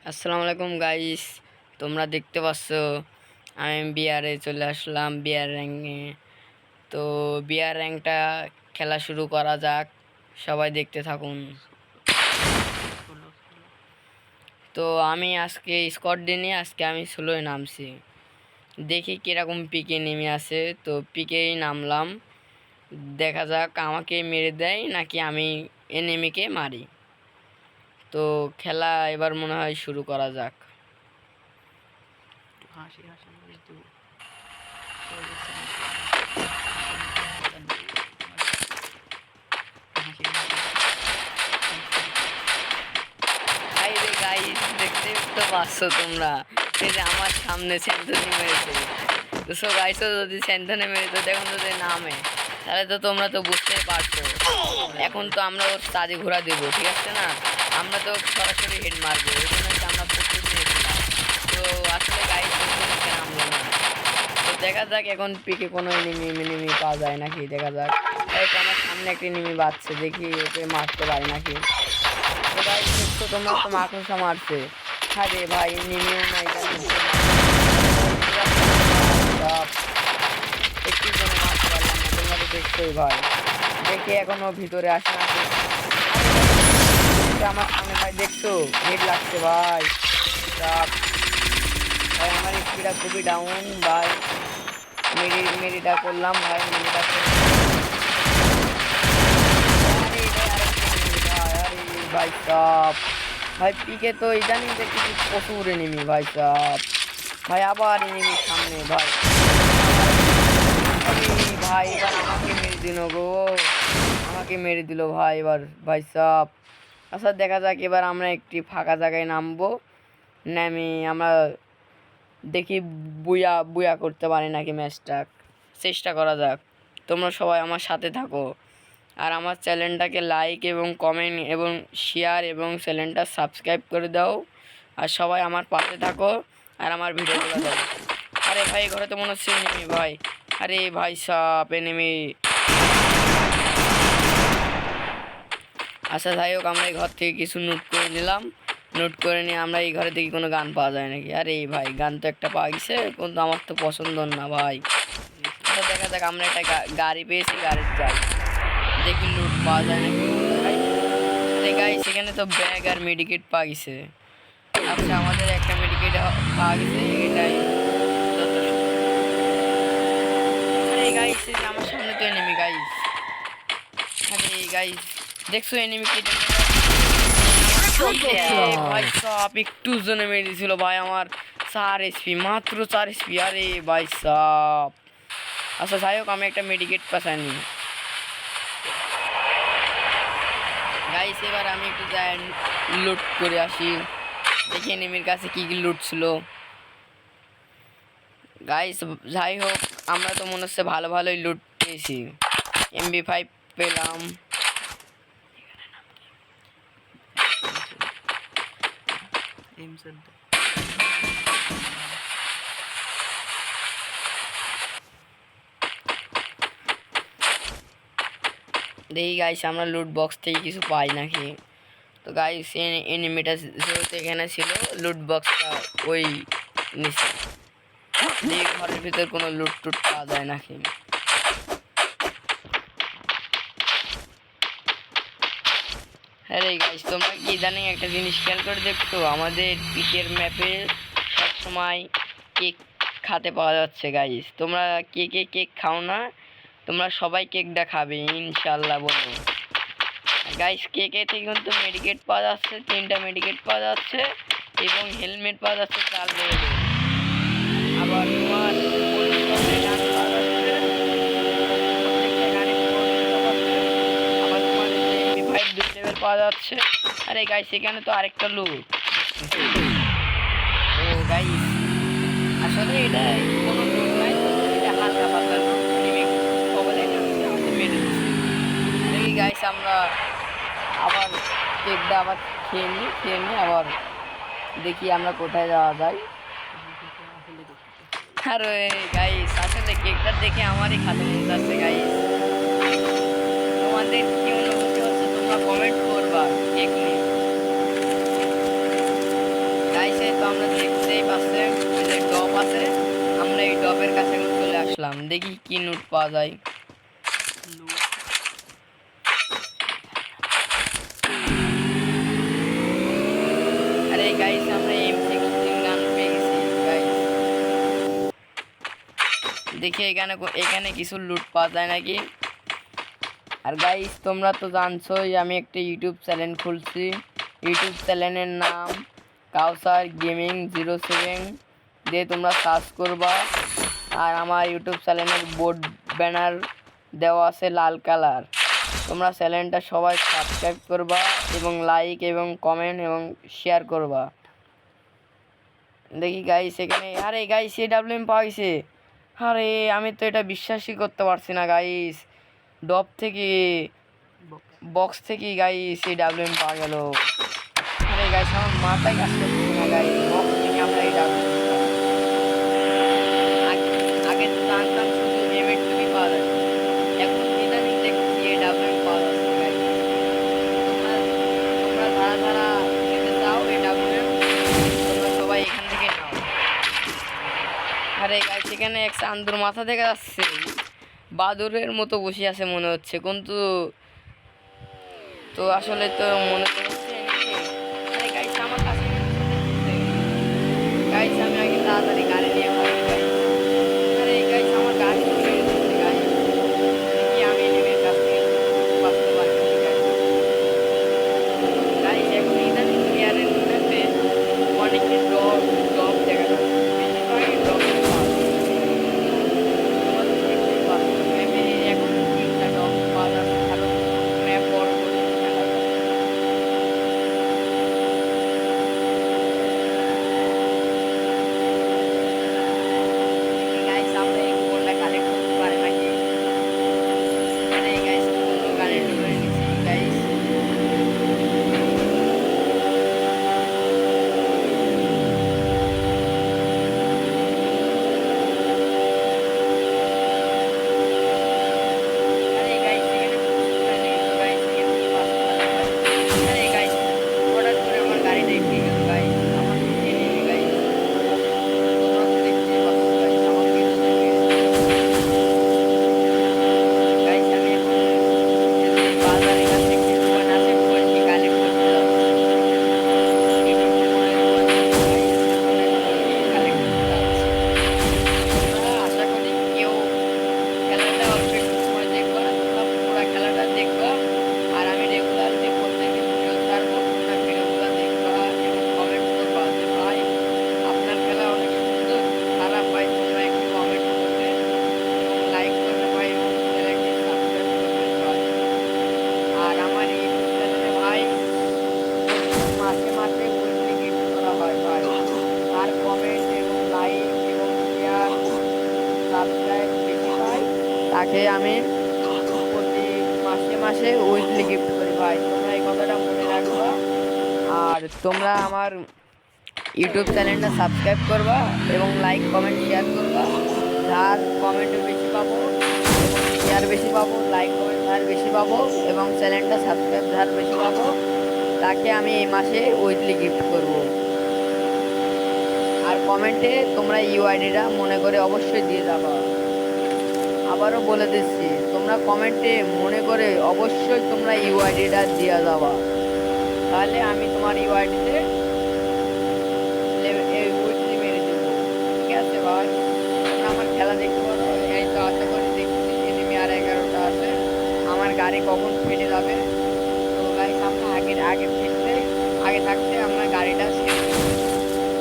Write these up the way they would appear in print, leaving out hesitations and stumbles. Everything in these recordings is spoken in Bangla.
আসসালামু আলাইকুম গাইস, তোমরা দেখতে পাচ্ছ আমি বিআরে চলে আসলাম বিআর র্যাঙ্কে। তো বিআর র্যাঙ্কটা খেলা শুরু করা যাক, সবাই দেখতে থাকুন। তো আমি আজকে স্কোয়াড নিয়ে আজকে আমি সোলোয় নামছি, দেখি কিরকম পিকে নেমে আসে। তো পিকেই নামলাম, দেখা যাক আমাকে মেরে দেয় নাকি আমি এনিমিকে মারি। তো খেলা এবার মনে হয় শুরু করা যাক। গাইস দেখতে তো পাচ্ছ তোমরা, এই যে আমার সামনে সেন্থনি মেরেছে। তো সো গাইস যদি সেন্থনি মেরেছে দেখুন যদি নামে, তাহলে তো তোমরা তো বুঝতেই পারছো। এখন তো আমরা ওর তাজে ঘোরা দেবো, ঠিক আছে না? আমরা তো সরাসরি হেড মারবো, ওই জন্য আমরা প্রস্তুত নিয়েছিলাম। তো আসলে গাইস নামলো না। তো দেখা যাক এখন পিকে কোনো এনিমি পাওয়া যায় নাকি, দেখা যাক। এই তো আমার সামনে একটা এনিমি বাজছে, দেখি ওকে মারতে পারি নাকি। তো গাইস দেখছো তোমরা তো মাকড়সা মারছে। আরে ভাই এনিমিও নাই, একটু জন্য মারতে পারলাম না। তোমরা তো দেখছোই ভাই, দেখি এখনো ভিতরে আসে না। আমার সামনে ভাই দেখছো হেড লাগছে ভাই। ভাই আমার স্পিডটা খুবই ডাউন ভাই। মেরিটা করলাম ভাই, মেরিটা ভাই সাপ। ভাই পিকে তো ইদানিং দেখতেছি প্রচুর এনিমি ভাই সাপ। ভাই আবার এনিমি সামনে ভাই। ভাই এবার আমাকে মেরে দিল গো, আমাকে মেরে দিল ভাই এবার ভাই সাপ। আচ্ছা দেখা যাক এবার আমরা একটি ফাঁকা জায়গায় নামবো, নেমে আমরা দেখি বুয়া বুয়া করতে পারি নাকি ম্যাচটা, চেষ্টা করা যাক। তোমরা সবাই আমার সাথে থাকো, আর আমার চ্যানেলটাকে লাইক এবং কমেন্ট এবং শেয়ার এবং চ্যানেলটা সাবস্ক্রাইব করে দাও। আর সবাই আমার পাশে থাকো আর আমার ভিডিওগুলো দাও। আরে ভাই ঘরে তো মনে হচ্ছে এনিমি ভাই। আরে ভাই সাপ এনিমি। আচ্ছা যাই হোক, আমরা এই ঘর থেকে কিছু নোট করে নিলাম। নোট করে নিয়ে আমরা এই ঘরে দেখি কোনো গান পাওয়া যায় নাকি। আরে ভাই গান তো একটা পাওয়া গেছে, কিন্তু আমার তো পছন্দ না ভাই। আচ্ছা দেখা যাক, আমরা একটা গাড়ি পেয়েছি, গাড়ির যাই দেখি লুট পাওয়া যায় নাকি। গাইস সেখানে তো ব্যাগ আর মেডিকেট পাওয়া গেছে। আচ্ছা আমাদের একটা মেডিকেট পাওয়া গেছে, এটাই গাইস। আমার সামনে তো এনিমি গাইস। আরে গাইস দেখছো এনিমি কি ভাই সাপ একটু জনে মেরেছিল ভাই আমার 4 এসপি, মাত্র 4 এসপি। আরে ভাই সাপ। আচ্ছা যাই হোক আমি একটা মেডিকেট পাসানি গাইস। এবার আমি একটু যাই লুট করে আসি, দেখি এনিমির কাছে কি কি লুট ছিল গাইস। যাই হোক আমরা তো মনে হচ্ছে ভালো ভালোই লুট পেয়েছি। MP5 পেলাম। দেখি গাইস আমরা লুট বক্স থেকে কিছু পাই নাকি। তো গাইস এনিমিটা যেহেতু এখানে ছিল, লুট বক্সটা ওই নিচে, দেখি ঘরের ভিতর কোনো লুট টুট পাওয়া যায় নাকি। হ্যাঁ রে গাইস তোমরা কি জানি একটা জিনিস খেয়াল করে দেখতো, আমাদের পিকের ম্যাপে সবসময় কেক খেতে পাওয়া যাচ্ছে গাইস। তোমরা কে কে কেক খাও না? তোমরা সবাই কেকটা খাবে ইনশাল্লাহ বলো গাইস। কেকে থেকে কিন্তু মেডিকেট পাওয়া যাচ্ছে, 3টা মেডিকেট পাওয়া যাচ্ছে এবং হেলমেট পাওয়া যাচ্ছে 4 লেভেলের। আবার তোমার পাওয়া যাচ্ছে। আরে গাইস এখানে তো আরেকটা লুট। ও গাইস আসলে এটা কোনো লুট নাই, এটা হালকা পাতলা লুট। দেখি গাইস আমরা আবার কেকটা আবার খেয়ে নিই আবার দেখি আমরা কোথায় যাওয়া যায়। আরে গাইস আসলে কেকটা দেখে আমারই খাতে মনে যাচ্ছে গাইস। তোমাদের কি অনুভূতি হচ্ছে তোমরা দেখি কি নোট পাওয়া যায়। আরে গাইস আমরা M16 গান পেয়ে গেছি গাইস। দেখি এখানে কিছু লুট পাওয়া যায় নাকি। আর গাইস তোমরা তো জানছোই আমি একটা ইউটিউব চ্যানেল খুলছি। ইউটিউব চ্যানেলের নাম কাউসার গেমিং 07 দিয়ে তোমরা সার্চ করবা। আর আমার ইউটিউব চ্যানেলের বোর্ড ব্যানার দেওয়া আছে লাল কালার। তোমরা চ্যানেলটা সবাই সাবস্ক্রাইব করবা এবং লাইক এবং কমেন্ট এবং শেয়ার করবা। দেখি গাইস এখানে, আরে গাইস AWM পাওয়া গেছে। আরে আমি তো এটা বিশ্বাসই করতে পারছি না গাইস। ডপ থেকে বক্স থেকে গাইস AWM পাওয়া গেল। আরে গাইস আমার মাথায় কাজ করছে না গাইস, বক্স থেকে আমরা AWM আগে তো জানতাম শুধু M82 পাওয়া যায়, এখন ইদানিং দেখছি AWM পাওয়া যাচ্ছে গাইস। তোমরা তোমরা ধারা ধারা খেতে চাও AWM, তোমরা সবাই এখান থেকে নাও। আরে গাইস এখানে এক চান্দুর মাথা দেখা যাচ্ছে, বাদুরের মতো বসে আছে মনে হচ্ছে, কিন্তু তো আসলে তো মনে তো হচ্ছে নাকি। আরে গাইস আমার কাছে গাইস আমি আগে তাড়াতাড়ি গাড়ি নিয়ে ভাই গাইস। আরে গাইস আমার গাড়ি তো মেরে দিচ্ছে গাইস, দেখি আমি এনিমির কাছ থেকে বাঁচতে পারি গাইস। গাইস এখন ইদানিং প্লেয়ারের ম্যাপে অনেকে ড্রপ দেখা যাচ্ছে, বেশিরভাগই ড্রপ ম্যাপে এখন 3টা ড্রপ পাওয়া যাচ্ছে। ভালো ম্যাপ বড় করে খেলা যায়। গাইস আমরা এই গোলটা কালেক্ট করতে পারি নাকি। আরে গাইস গোল কালেক্ট করে নিচ্ছি গাইস। আরে গাইস এখানে পুরো লেগে গাইস, এখানে কি পাস করা যায়। আরে গাইস হঠাৎ করে আমার গাড়িটা এগিয়ে গেল গাইস, আমার নিচে নেমে গাইস। তোমরা তো দেখতেই পাচ্ছ গাইস আমার কিন্তু গাইস আমি এখন যদি বাজারে কাছে একটি দোকান আছে দোকানটি কালেক্ট করতে যাচ্ছি। এটা ফোনের দোকান গাইস, ফোনের দোকানটি কালেক্ট করতে যাচ্ছি। তোমরা আশা করি কেউ খেলাটা অল্প একটু সময় দেখবা, তোমরা পুরো খেলাটা দেখবা। আর আমি রেগুলার যে প্রত্যেকদিন ভিডিও ছাড়বো তোমরা ভিডিওগুলো দেখবা এবং কমেন্ট করবা যে ভাই আপনার খেলা অনেক সুন্দর, খারাপ ভাই তোমরা একটু কমেন্ট করবে এবং লাইক করবে ভাই এবং চ্যানেলটি সাবস্ক্রাইব করবে ভাই। আর আমার ইউটিউব চ্যানেলে ভাই মাসে মাসে উইকলি গিফট করা হয় ভাই। আর কমেন্ট এবং লাইক এবং শেয়ার সাবস্ক্রাইব বেশি পাই তাকে আমি প্রতি মাসে মাসে উইকলি গিফট করি ভাই। তোমরা এই কথাটা মনে রাখবা। আর তোমরা আমার ইউটিউব চ্যানেলটা সাবস্ক্রাইব করবা এবং লাইক কমেন্ট শেয়ার করবা। যার কমেন্ট বেশি পাবো এবং শেয়ার বেশি পাবো, লাইক কমেন্ট যার বেশি পাবো এবং চ্যানেলটা সাবস্ক্রাইব যার বেশি পাবো তাকে আমি এই মাসে উইকলি গিফট করব। আর কমেন্টে তোমরা ইউআইডিটা মনে করে অবশ্যই দিয়ে যাবা। আবারও বলে দিচ্ছি তোমরা কমেন্টে মনে করে অবশ্যই তোমরা ইউআইডিটা দিয়ে যাবা, তাহলে আমি তোমার ইউআইডিতে উইকলি মেরে দেবো। ঠিক আছে ভাই, তোমরা আমার খেলা দেখতে পারো। এই তো আশা করি দেখছি এনিমি আর 11টা আছে, আমার গাড়ি কখন ফেটে যাবে। তো গাইস আমরা আগে থাকতে আমরা গাড়িটা ছেড়ে দেবো,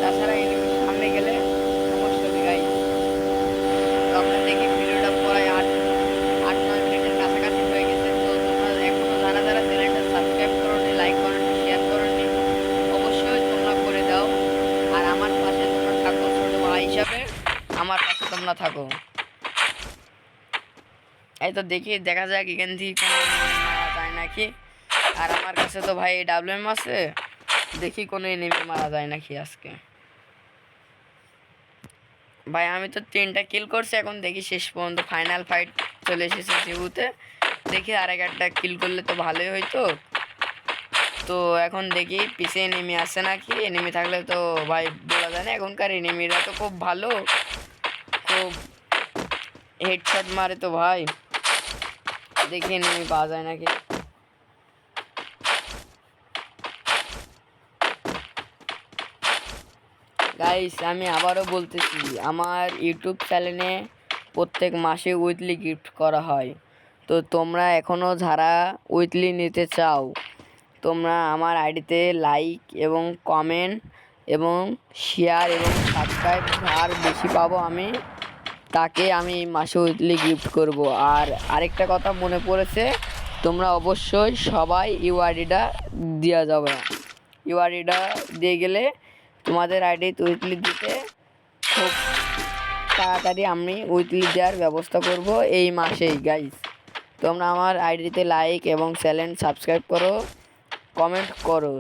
তাছাড়া এনিমির সামনে গেলে সমস্যা হবে গাইস। তো আমরা দেখি ভিডিওটা প্রায় 8-9 মিনিটের কাছাকাছি হয়ে গেছে। তো তোমরা এখনো যারা যারা চ্যানেলটা সাবস্ক্রাইব করোনি, লাইক করোনি, শেয়ার করোনি অবশ্যই তোমরা করে দাও। আর আমার পাশে তোমরা থাকো, ছোট ভাই হিসাবে আমার পাশে তোমরা থাকো। এই তো দেখা যাক এখান থেকে কোনো মারা যায় নাকি। আর আমার কাছে তো ভাই AWM আছে, দেখি কোনো এনিমি মারা যায় নাকি আজকে। ভাই আমি তো 3টা কিল করছি, এখন দেখি শেষ পর্যন্ত ফাইনাল ফাইট চলে এসেছে যেহেতু, দেখি আর একটা কিল করলে তো ভালোই হইতো। তো এখন দেখি পিছে এনিমি আসে নাকি, এনিমি থাকলে তো ভাই বলা যায় না। এখনকার এনিমিরা তো খুব ভালো, খুব হেডশট মারে তো ভাই, দেখি এনিমি পাওয়া যায় নাকি। গাইস আমি আবারও বলতেছি, আমার ইউটিউব চ্যানেলে প্রত্যেক মাসে উইকলি গিফট করা হয়। তো তোমরা এখনও যারা উইকলি নিতে চাও, তোমরা আমার আইডিতে লাইক এবং কমেন্ট এবং শেয়ার এবং সাবস্ক্রাইব আর বেশি পাবো আমি, তাকে আমি মাসে উইকলি গিফট করব। আর আরেকটা কথা মনে পড়েছে, তোমরা অবশ্যই সবাই ইউআইডিটা দেওয়া যাবে। ইউআইডিটা দিয়ে গেলে তোমাদের আইডি উইকলি দিতে খুব তাড়াতাড়ি আমি উইকলি দেওয়ার ব্যবস্থা করব এই মাসেই। গাইস তোমরা আমার আইডিতে লাইক এবং চ্যানেল সাবস্ক্রাইব করো, কমেন্ট করো।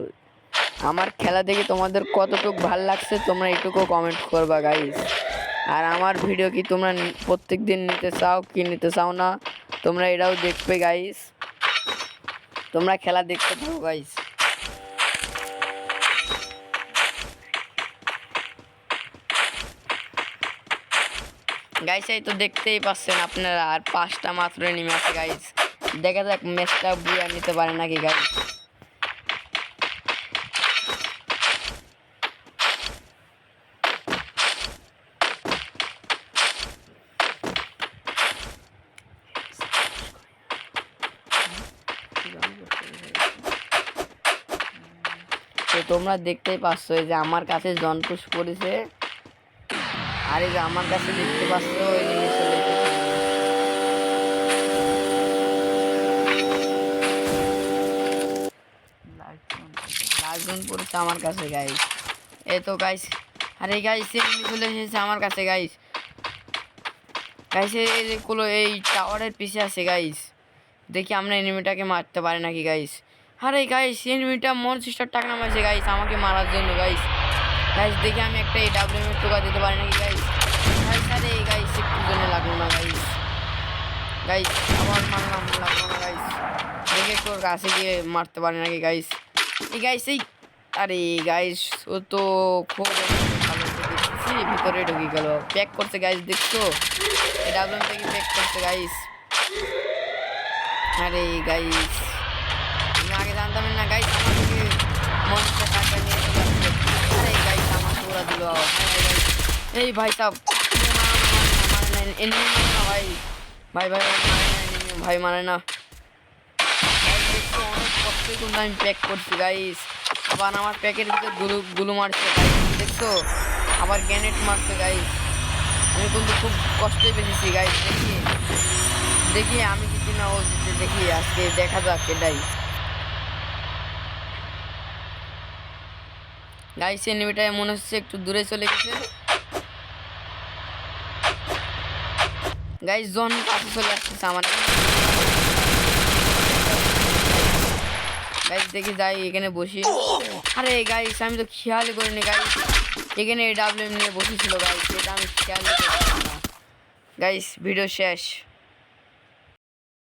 আমার খেলা দেখে তোমাদের কতটুকু ভাল লাগছে তোমরা এটুকু কমেন্ট করবা গাইস। আর আমার ভিডিও কি তোমরা প্রত্যেক দিন নিতে চাও কি নিতে চাও না, তোমরা এটাও দেখবে গাইস। তোমরা খেলা দেখতে থাকো গাইস। গাইস এই তো দেখতেই পাচ্ছেন আপনারা, আর 5টা মাত্র নেমে আছে গাইস। দেখা যাক ম্যাচটা বুয়া নিতে পারে নাকি গাইস। তো তোমরা দেখতেই পাচ্ছ এই যে আমার কাছে জনপুষ পড়েছে, আর এই যে আমার কাছে দেখতে পাচ্ছ লাইজন পড়েছে আমার কাছে গাইস। এই তো গাইস, আরে গাইস চলে এসেছে আমার কাছে গাইস। গাইস এই যে কুলো এই টাওয়ারের পিছে আছে গাইস, দেখি আমরা এনিমিটাকে মারতে পারি নাকি গাইস। আরে গাইস এনিমিটা মনস্টার টাকা নামাইছে গাইস আমাকে মারার জন্য গাইস। গাইস দেখি আমি একটা এই ডাব্লিউ এর টোকা দিতে পারি নাকি গাইস। গাইস আরে গাইস একটু জন্য লাগলো না গাইস। গাইস আমার মারলাম লাগলো না গাইস, দেখে একটু কাছে গিয়ে মারতে পারি নাকি গাইস। এই গাইস এই আরে গাইস ও তো খুব ভালো দেখছি, ভিতরে ঢুকে গেল, প্যাক করছে গাইস দেখছো, এই ডাব্লিউ থেকে প্যাক করছে গাইস। আরে গাইস আমি আগে জানতাম না গাইস, আমার থেকে মনটা টাকা নিয়ে চলে আসছে। আরে গাইস আমার পুরা দিল। এই ভাই সাহেব ভাই ভাই ভাই ভাই মানে না অনেক কষ্টই কিন্তু আমি প্যাক করছি গাইস। আবার আমার প্যাকের ভিতরে গুলো মারছে গাইস দেখছো, আবার গ্রেনেড মারছে গাইস। আমি কিন্তু খুব কষ্টই পেয়েছি গাইস। দেখি দেখি আমি জিতি না ও জিতে, দেখি আজকে দেখা যাক এটাই গাইস। এনিমিটা মনে হচ্ছে একটু দূরে চলে গেছে গাইস, জন কাছে চলে আসছে আমার গাইস। দেখি যাই এখানে বসি। আরে গাইস আমি তো খেয়ালই করিনি গাইস, এখানে ডাব্লিউ নিয়ে বসেছিল গাইস, এটা আমি খেয়ালই করিনি গাইস। ভিডিও শেষ।